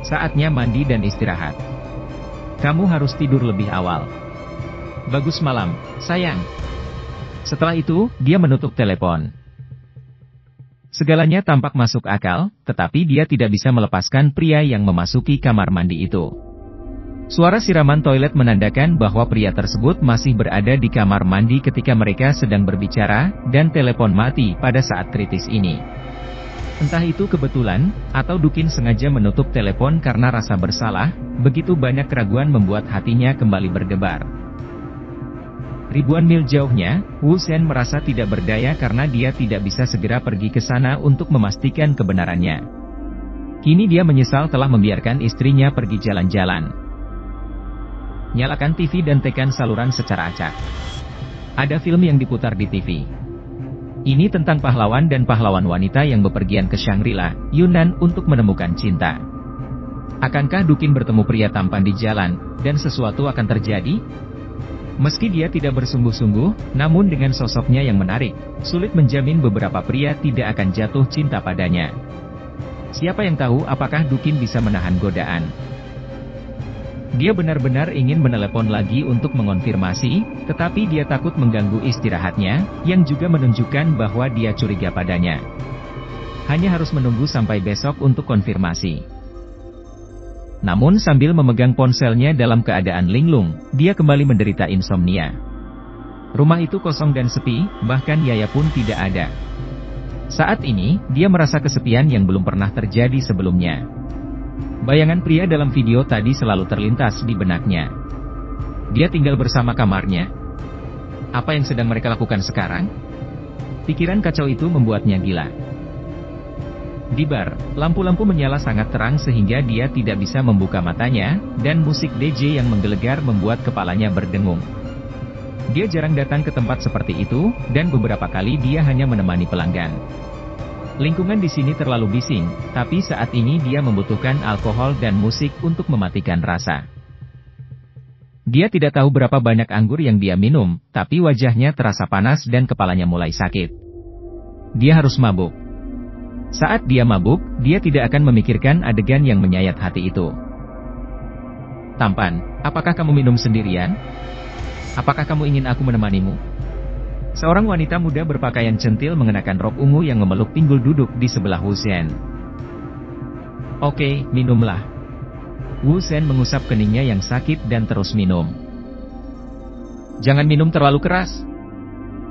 Saatnya mandi dan istirahat. Kamu harus tidur lebih awal. Bagus malam, sayang." Setelah itu, dia menutup telepon. Segalanya tampak masuk akal, tetapi dia tidak bisa melepaskan pria yang memasuki kamar mandi itu. Suara siraman toilet menandakan bahwa pria tersebut masih berada di kamar mandi ketika mereka sedang berbicara, dan telepon mati pada saat kritis ini. Entah itu kebetulan, atau Dukin sengaja menutup telepon karena rasa bersalah, begitu banyak keraguan membuat hatinya kembali berdebar. Ribuan mil jauhnya, Wu Zhen merasa tidak berdaya karena dia tidak bisa segera pergi ke sana untuk memastikan kebenarannya. Kini dia menyesal telah membiarkan istrinya pergi jalan-jalan. Nyalakan TV dan tekan saluran secara acak. Ada film yang diputar di TV. Ini tentang pahlawan dan pahlawan wanita yang bepergian ke Shangri-La, Yunnan untuk menemukan cinta. Akankah Dukin bertemu pria tampan di jalan, dan sesuatu akan terjadi? Meski dia tidak bersungguh-sungguh, namun dengan sosoknya yang menarik, sulit menjamin beberapa pria tidak akan jatuh cinta padanya. Siapa yang tahu apakah Dukin bisa menahan godaan? Dia benar-benar ingin menelepon lagi untuk mengonfirmasi, tetapi dia takut mengganggu istirahatnya, yang juga menunjukkan bahwa dia curiga padanya. Hanya harus menunggu sampai besok untuk konfirmasi. Namun sambil memegang ponselnya dalam keadaan linglung, dia kembali menderita insomnia. Rumah itu kosong dan sepi, bahkan Yaya pun tidak ada. Saat ini, dia merasa kesepian yang belum pernah terjadi sebelumnya. Bayangan pria dalam video tadi selalu terlintas di benaknya. Dia tinggal bersama kamarnya. Apa yang sedang mereka lakukan sekarang? Pikiran kacau itu membuatnya gila. Di bar, lampu-lampu menyala sangat terang sehingga dia tidak bisa membuka matanya, dan musik DJ yang menggelegar membuat kepalanya berdengung. Dia jarang datang ke tempat seperti itu, dan beberapa kali dia hanya menemani pelanggan. Lingkungan di sini terlalu bising, tapi saat ini dia membutuhkan alkohol dan musik untuk mematikan rasa. Dia tidak tahu berapa banyak anggur yang dia minum, tapi wajahnya terasa panas dan kepalanya mulai sakit. Dia harus mabuk. Saat dia mabuk, dia tidak akan memikirkan adegan yang menyayat hati itu. Tampan, apakah kamu minum sendirian? Apakah kamu ingin aku menemanimu? Seorang wanita muda berpakaian centil mengenakan rok ungu yang memeluk pinggul duduk di sebelah Wu Zhen. Oke, minumlah. Wu Zhen mengusap keningnya yang sakit dan terus minum. Jangan minum terlalu keras.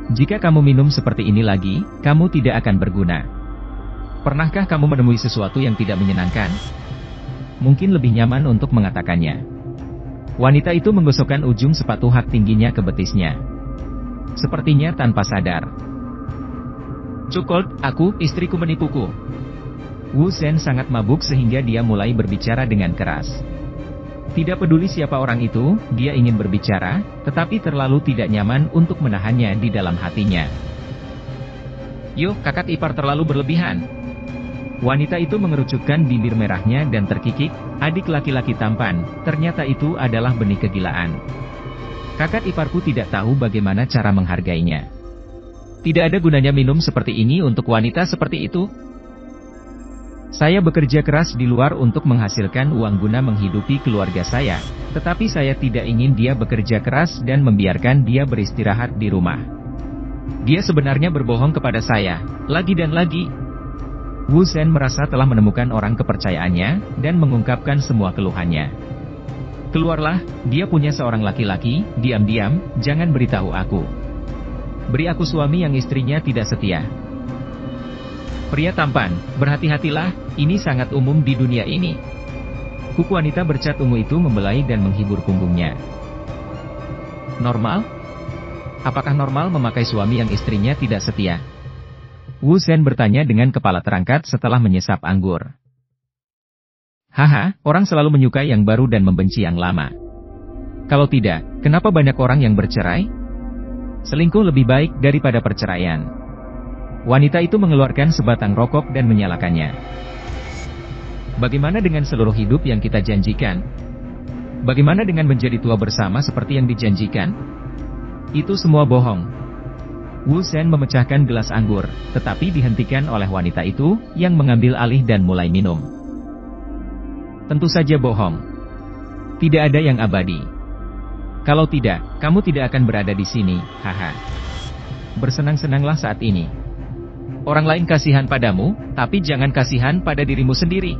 Jika kamu minum seperti ini lagi, kamu tidak akan berguna. Pernahkah kamu menemui sesuatu yang tidak menyenangkan? Mungkin lebih nyaman untuk mengatakannya. Wanita itu menggosokkan ujung sepatu hak tingginya ke betisnya. Sepertinya tanpa sadar. Cukup, istriku menipuku. Wu Zhen sangat mabuk sehingga dia mulai berbicara dengan keras. Tidak peduli siapa orang itu, dia ingin berbicara, tetapi terlalu tidak nyaman untuk menahannya di dalam hatinya. Yuk, kakak ipar terlalu berlebihan. Wanita itu mengerucutkan bibir merahnya dan terkikik, adik laki-laki tampan, ternyata itu adalah benih kegilaan. Kakak iparku tidak tahu bagaimana cara menghargainya. Tidak ada gunanya minum seperti ini untuk wanita seperti itu. Saya bekerja keras di luar untuk menghasilkan uang guna menghidupi keluarga saya, tetapi saya tidak ingin dia bekerja keras dan membiarkan dia beristirahat di rumah. Dia sebenarnya berbohong kepada saya, lagi dan lagi. Wu Zhen merasa telah menemukan orang kepercayaannya, dan mengungkapkan semua keluhannya. Keluarlah, dia punya seorang laki-laki, diam-diam, jangan beritahu aku. Beri aku suami yang istrinya tidak setia. Pria tampan, berhati-hatilah, ini sangat umum di dunia ini. Kuku wanita bercat ungu itu membelai dan menghibur punggungnya. Normal? Apakah normal memakai suami yang istrinya tidak setia? Wu Zhen bertanya dengan kepala terangkat setelah menyesap anggur. Haha, orang selalu menyukai yang baru dan membenci yang lama. Kalau tidak, kenapa banyak orang yang bercerai? Selingkuh lebih baik daripada perceraian. Wanita itu mengeluarkan sebatang rokok dan menyalakannya. Bagaimana dengan seluruh hidup yang kita janjikan? Bagaimana dengan menjadi tua bersama seperti yang dijanjikan? Itu semua bohong. Wu Zhen memecahkan gelas anggur, tetapi dihentikan oleh wanita itu, yang mengambil alih dan mulai minum. Tentu saja bohong. Tidak ada yang abadi. Kalau tidak, kamu tidak akan berada di sini, haha. Bersenang-senanglah saat ini. Orang lain kasihan padamu, tapi jangan kasihan pada dirimu sendiri.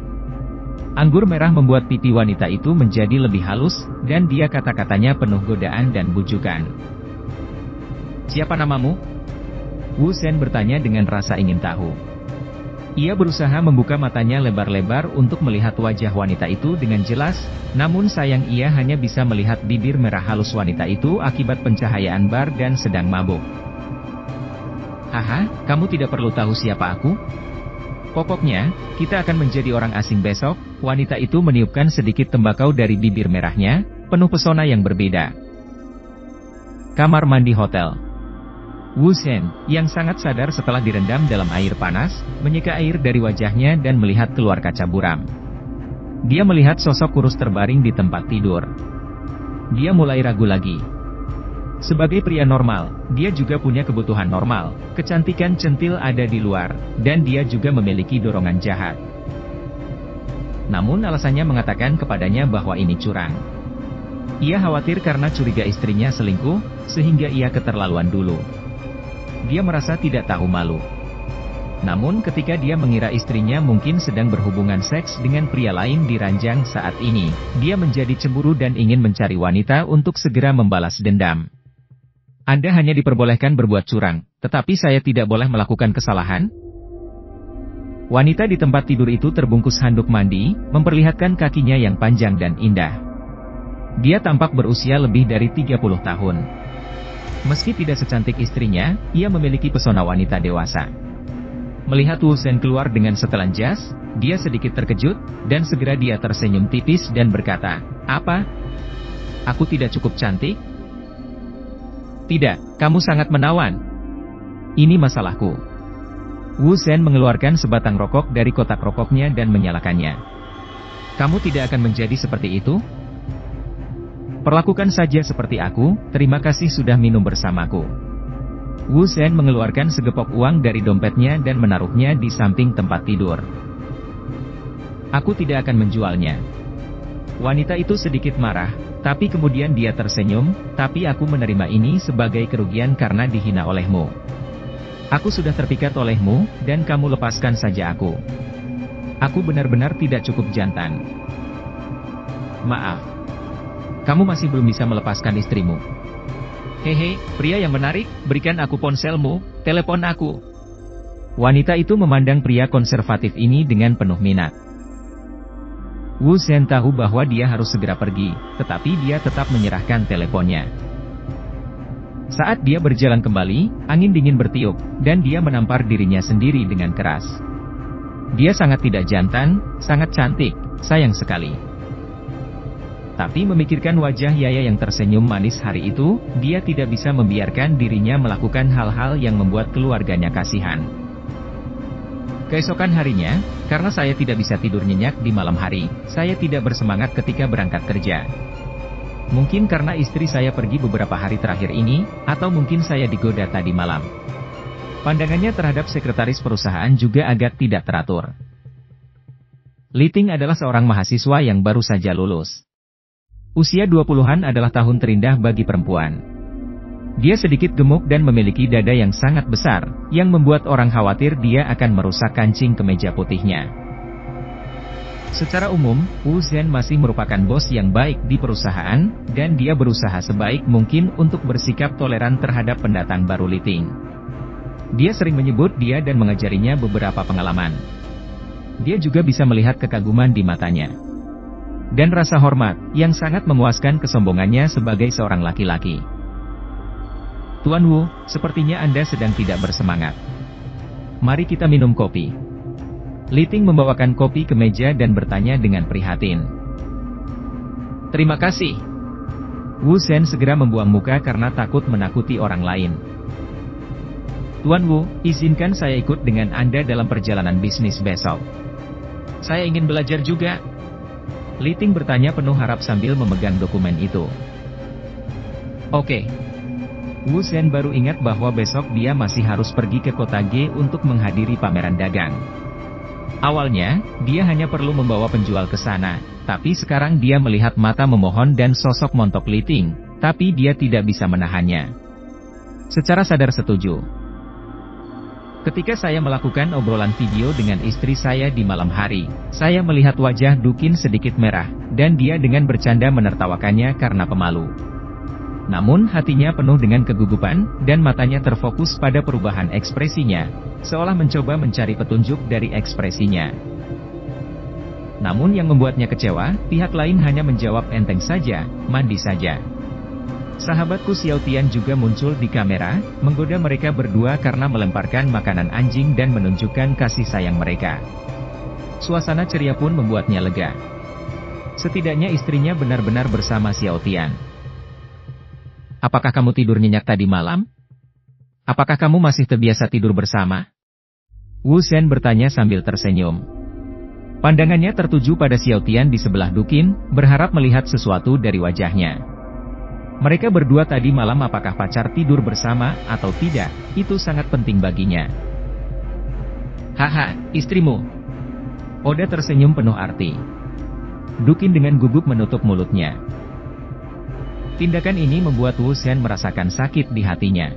Anggur merah membuat pipi wanita itu menjadi lebih halus, dan dia kata-katanya penuh godaan dan bujukan. Siapa namamu? Wu Zhen bertanya dengan rasa ingin tahu. Ia berusaha membuka matanya lebar-lebar untuk melihat wajah wanita itu dengan jelas, namun sayang ia hanya bisa melihat bibir merah halus wanita itu akibat pencahayaan bar dan sedang mabuk. Haha, kamu tidak perlu tahu siapa aku. Pokoknya, kita akan menjadi orang asing besok. Wanita itu meniupkan sedikit tembakau dari bibir merahnya, penuh pesona yang berbeda. Kamar mandi hotel. Wu Zhen, yang sangat sadar setelah direndam dalam air panas, menyeka air dari wajahnya dan melihat keluar kaca buram. Dia melihat sosok kurus terbaring di tempat tidur. Dia mulai ragu lagi. Sebagai pria normal, dia juga punya kebutuhan normal. Kecantikan centil ada di luar, dan dia juga memiliki dorongan jahat. Namun alasannya mengatakan kepadanya bahwa ini curang. Ia khawatir karena curiga istrinya selingkuh, sehingga ia keterlaluan dulu. Dia merasa tidak tahu malu. Namun ketika dia mengira istrinya mungkin sedang berhubungan seks dengan pria lain di ranjang saat ini, dia menjadi cemburu dan ingin mencari wanita untuk segera membalas dendam. Anda hanya diperbolehkan berbuat curang, tetapi saya tidak boleh melakukan kesalahan? Wanita di tempat tidur itu terbungkus handuk mandi, memperlihatkan kakinya yang panjang dan indah. Dia tampak berusia lebih dari 30 tahun. Meski tidak secantik istrinya, ia memiliki pesona wanita dewasa. Melihat Wu Zhen keluar dengan setelan jas, dia sedikit terkejut, dan segera dia tersenyum tipis dan berkata, "Apa? Aku tidak cukup cantik?" "Tidak, kamu sangat menawan. Ini masalahku." Wu Zhen mengeluarkan sebatang rokok dari kotak rokoknya dan menyalakannya. "Kamu tidak akan menjadi seperti itu? Perlakukan saja seperti aku, terima kasih sudah minum bersamaku." Wu Zhen mengeluarkan segepok uang dari dompetnya dan menaruhnya di samping tempat tidur. "Aku tidak akan menjualnya." Wanita itu sedikit marah, tapi kemudian dia tersenyum, "Tapi aku menerima ini sebagai kerugian karena dihina olehmu. Aku sudah terpikat olehmu, dan kamu lepaskan saja aku. Aku benar-benar tidak cukup jantan." "Maaf. Kamu masih belum bisa melepaskan istrimu." "Hehe, pria yang menarik, berikan aku ponselmu, telepon aku." Wanita itu memandang pria konservatif ini dengan penuh minat. Wu Zhen tahu bahwa dia harus segera pergi, tetapi dia tetap menyerahkan teleponnya. Saat dia berjalan kembali, angin dingin bertiup, dan dia menampar dirinya sendiri dengan keras. Dia sangat tidak jantan, sangat cantik, sayang sekali. Tapi memikirkan wajah Yaya yang tersenyum manis hari itu, dia tidak bisa membiarkan dirinya melakukan hal-hal yang membuat keluarganya kasihan. Keesokan harinya, karena saya tidak bisa tidur nyenyak di malam hari, saya tidak bersemangat ketika berangkat kerja. Mungkin karena istri saya pergi beberapa hari terakhir ini, atau mungkin saya digoda tadi malam. Pandangannya terhadap sekretaris perusahaan juga agak tidak teratur. Li Ting adalah seorang mahasiswa yang baru saja lulus. Usia 20-an adalah tahun terindah bagi perempuan. Dia sedikit gemuk dan memiliki dada yang sangat besar, yang membuat orang khawatir dia akan merusak kancing kemeja putihnya. Secara umum, Wu Zhen masih merupakan bos yang baik di perusahaan, dan dia berusaha sebaik mungkin untuk bersikap toleran terhadap pendatang baru Li Ting. Dia sering menyebut dia dan mengajarinya beberapa pengalaman. Dia juga bisa melihat kekaguman di matanya. Dan rasa hormat, yang sangat memuaskan kesombongannya sebagai seorang laki-laki. "Tuan Wu, sepertinya Anda sedang tidak bersemangat. Mari kita minum kopi." Li Ting membawakan kopi ke meja dan bertanya dengan prihatin. "Terima kasih." Wu Zhen segera membuang muka karena takut menakuti orang lain. "Tuan Wu, izinkan saya ikut dengan Anda dalam perjalanan bisnis besok. Saya ingin belajar juga." Li Ting bertanya penuh harap sambil memegang dokumen itu. "Oke." Wu Zhen baru ingat bahwa besok dia masih harus pergi ke kota G untuk menghadiri pameran dagang. Awalnya, dia hanya perlu membawa penjual ke sana, tapi sekarang dia melihat mata memohon dan sosok montok Li Ting, tapi dia tidak bisa menahannya. Secara sadar setuju. "Ketika saya melakukan obrolan video dengan istri saya di malam hari, saya melihat wajah Dukin sedikit merah, dan dia dengan bercanda menertawakannya karena pemalu. Namun hatinya penuh dengan kegugupan, dan matanya terfokus pada perubahan ekspresinya, seolah mencoba mencari petunjuk dari ekspresinya. Namun yang membuatnya kecewa, pihak lain hanya menjawab enteng saja, mandi saja." Sahabatku Xiao Tian juga muncul di kamera, menggoda mereka berdua karena melemparkan makanan anjing dan menunjukkan kasih sayang mereka. Suasana ceria pun membuatnya lega. Setidaknya istrinya benar-benar bersama Xiao Tian. "Apakah kamu tidur nyenyak tadi malam? apakah kamu masih terbiasa tidur bersama? Wu Shen bertanya sambil tersenyum. Pandangannya tertuju pada Xiao Tian di sebelah Dukin, berharap melihat sesuatu dari wajahnya. Mereka berdua tadi malam apakah pacar tidur bersama atau tidak, itu sangat penting baginya. Haha, istrimu. Oda tersenyum penuh arti. Dukin dengan gugup menutup mulutnya. Tindakan ini membuat Wu Shen merasakan sakit di hatinya.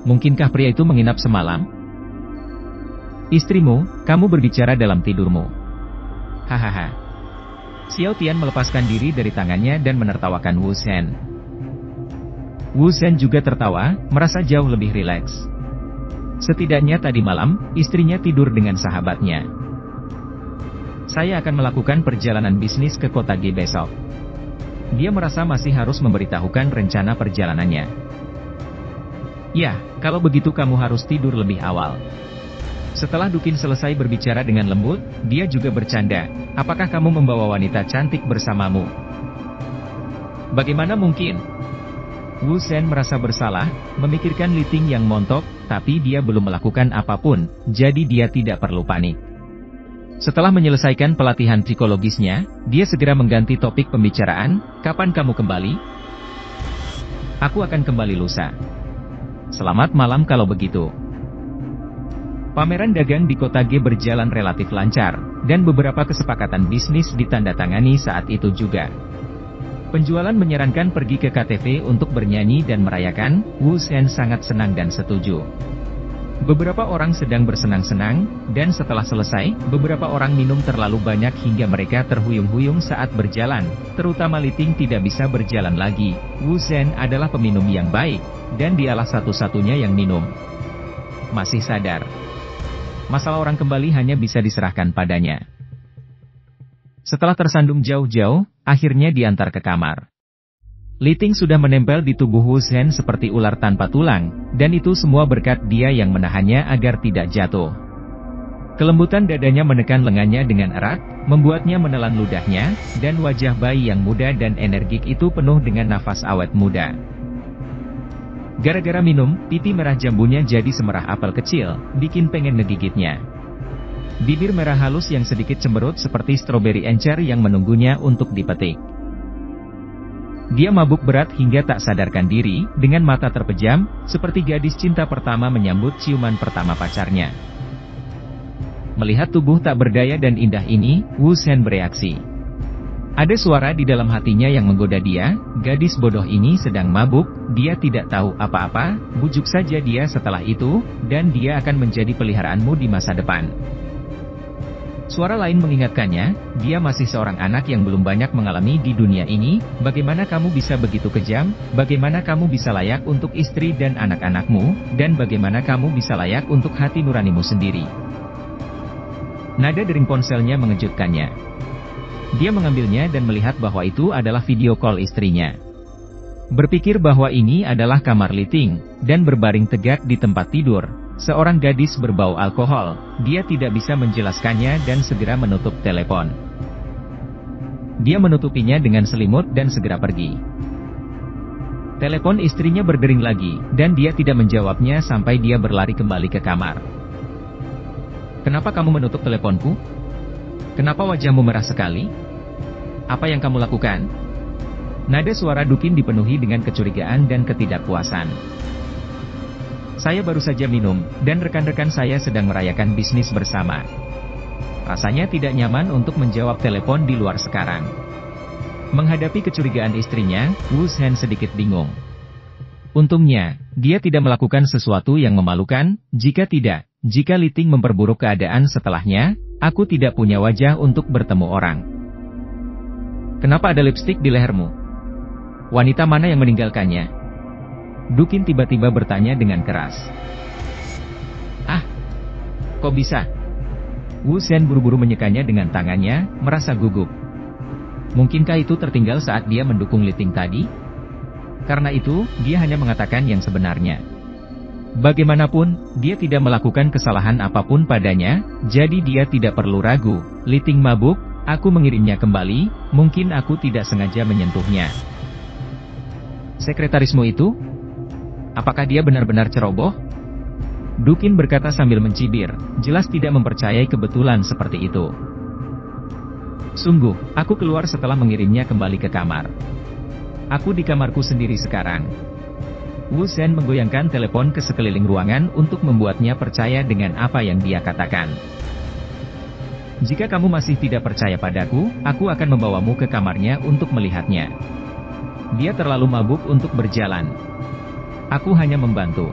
Mungkinkah pria itu menginap semalam? Istrimu, kamu berbicara dalam tidurmu. Hahaha. Xiao Tian melepaskan diri dari tangannya dan menertawakan Wu Shen. Wu Shen juga tertawa, merasa jauh lebih rileks. Setidaknya tadi malam, istrinya tidur dengan sahabatnya. Saya akan melakukan perjalanan bisnis ke kota G besok. Dia merasa masih harus memberitahukan rencana perjalanannya. Ya, kalau begitu kamu harus tidur lebih awal. Setelah Dukin selesai berbicara dengan lembut, dia juga bercanda, apakah kamu membawa wanita cantik bersamamu? Bagaimana mungkin? Wu Shen merasa bersalah, memikirkan Li Ting yang montok, tapi dia belum melakukan apapun, jadi dia tidak perlu panik. Setelah menyelesaikan pelatihan psikologisnya, dia segera mengganti topik pembicaraan, kapan kamu kembali? Aku akan kembali lusa. Selamat malam kalau begitu. Pameran dagang di kota G berjalan relatif lancar, dan beberapa kesepakatan bisnis ditandatangani saat itu juga. Penjualan menyarankan pergi ke KTV untuk bernyanyi dan merayakan, Wu Shen sangat senang dan setuju. Beberapa orang sedang bersenang-senang, dan setelah selesai, beberapa orang minum terlalu banyak hingga mereka terhuyung-huyung saat berjalan, terutama Li Ting tidak bisa berjalan lagi. Wu Shen adalah peminum yang baik, dan dialah satu-satunya yang minum. Masih sadar. Masalah orang kembali hanya bisa diserahkan padanya. Setelah tersandung jauh-jauh, akhirnya diantar ke kamar. Li Ting sudah menempel di tubuh Wu Shen seperti ular tanpa tulang, dan itu semua berkat dia yang menahannya agar tidak jatuh. Kelembutan dadanya menekan lengannya dengan erat, membuatnya menelan ludahnya, dan wajah bayi yang muda dan energik itu penuh dengan nafas awet muda. Gara-gara minum, pipi merah jambunya jadi semerah apel kecil, bikin pengen ngegigitnya. Bibir merah halus yang sedikit cemberut seperti stroberi encer yang menunggunya untuk dipetik. Dia mabuk berat hingga tak sadarkan diri, dengan mata terpejam, seperti gadis cinta pertama menyambut ciuman pertama pacarnya. Melihat tubuh tak berdaya dan indah ini, Wu Shen bereaksi. Ada suara di dalam hatinya yang menggoda dia, gadis bodoh ini sedang mabuk, dia tidak tahu apa-apa, bujuk saja dia setelah itu, dan dia akan menjadi peliharaanmu di masa depan. Suara lain mengingatkannya, dia masih seorang anak yang belum banyak mengalami di dunia ini, bagaimana kamu bisa begitu kejam, bagaimana kamu bisa layak untuk istri dan anak-anakmu, dan bagaimana kamu bisa layak untuk hati nuranimu sendiri. Nada dering ponselnya mengejutkannya. Dia mengambilnya dan melihat bahwa itu adalah video call istrinya. Berpikir bahwa ini adalah kamar Li Ting, dan berbaring tegak di tempat tidur, seorang gadis berbau alkohol, dia tidak bisa menjelaskannya dan segera menutup telepon. Dia menutupinya dengan selimut dan segera pergi. Telepon istrinya berdering lagi, dan dia tidak menjawabnya sampai dia berlari kembali ke kamar. Kenapa kamu menutup teleponku? Kenapa wajahmu merah sekali? Apa yang kamu lakukan? Nada suara Dukin dipenuhi dengan kecurigaan dan ketidakpuasan. Saya baru saja minum, dan rekan-rekan saya sedang merayakan bisnis bersama. Rasanya tidak nyaman untuk menjawab telepon di luar sekarang. Menghadapi kecurigaan istrinya, Wu Shen sedikit bingung. Untungnya, dia tidak melakukan sesuatu yang memalukan, jika Li Ting memperburuk keadaan setelahnya, aku tidak punya wajah untuk bertemu orang. Kenapa ada lipstik di lehermu? Wanita mana yang meninggalkannya? Dukin tiba-tiba bertanya dengan keras. Ah, kok bisa? Wu Shen buru-buru menyekanya dengan tangannya, merasa gugup. Mungkinkah itu tertinggal saat dia mendukung Li Ting tadi? Karena itu, dia hanya mengatakan yang sebenarnya. Bagaimanapun, dia tidak melakukan kesalahan apapun padanya, jadi dia tidak perlu ragu. Li Ting mabuk, aku mengirimnya kembali, mungkin aku tidak sengaja menyentuhnya. Sekretarismu itu? Apakah dia benar-benar ceroboh? Dukin berkata sambil mencibir, jelas tidak mempercayai kebetulan seperti itu. Sungguh, aku keluar setelah mengirimnya kembali ke kamar. Aku di kamarku sendiri sekarang. Wu Shen menggoyangkan telepon ke sekeliling ruangan untuk membuatnya percaya dengan apa yang dia katakan. Jika kamu masih tidak percaya padaku, aku akan membawamu ke kamarnya untuk melihatnya. Dia terlalu mabuk untuk berjalan. Aku hanya membantu.